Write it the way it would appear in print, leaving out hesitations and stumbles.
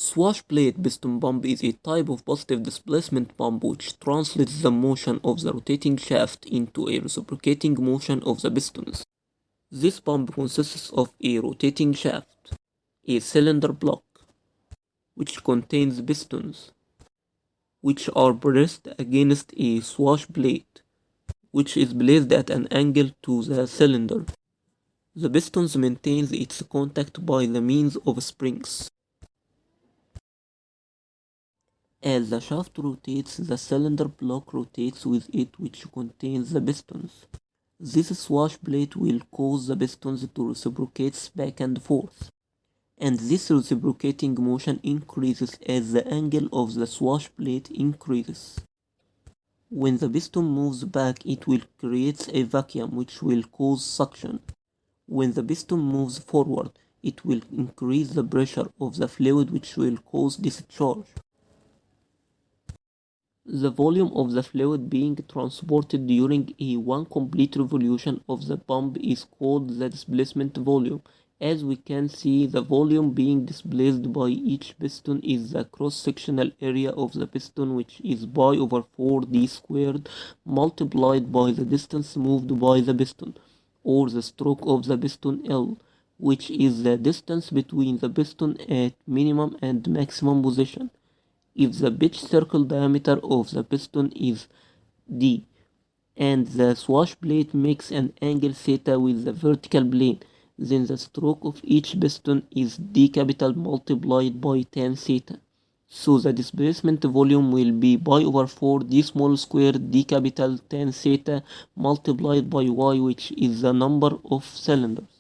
Swash plate piston pump is a type of positive displacement pump which translates the motion of the rotating shaft into a reciprocating motion of the pistons. This pump consists of a rotating shaft, a cylinder block, which contains pistons, which are pressed against a swash plate, which is placed at an angle to the cylinder. The piston maintains its contact by the means of springs. As the shaft rotates, the cylinder block rotates with it, which contains the pistons. This swash plate will cause the pistons to reciprocate back and forth, and this reciprocating motion increases as the angle of the swash plate increases. When the piston moves back, it will create a vacuum which will cause suction. When the piston moves forward, it will increase the pressure of the fluid which will cause discharge. The volume of the fluid being transported during one complete revolution of the pump is called the displacement volume. As we can see, the volume being displaced by each piston is the cross-sectional area of the piston, which is pi over 4d squared multiplied by the distance moved by the piston, or the stroke of the piston L, which is the distance between the piston at minimum and maximum position. If the pitch circle diameter of the piston is d, and the swash plate makes an angle theta with the vertical plane, then the stroke of each piston is d capital multiplied by tan theta. So the displacement volume will be pi over 4 d small square d capital tan theta multiplied by y, which is the number of cylinders.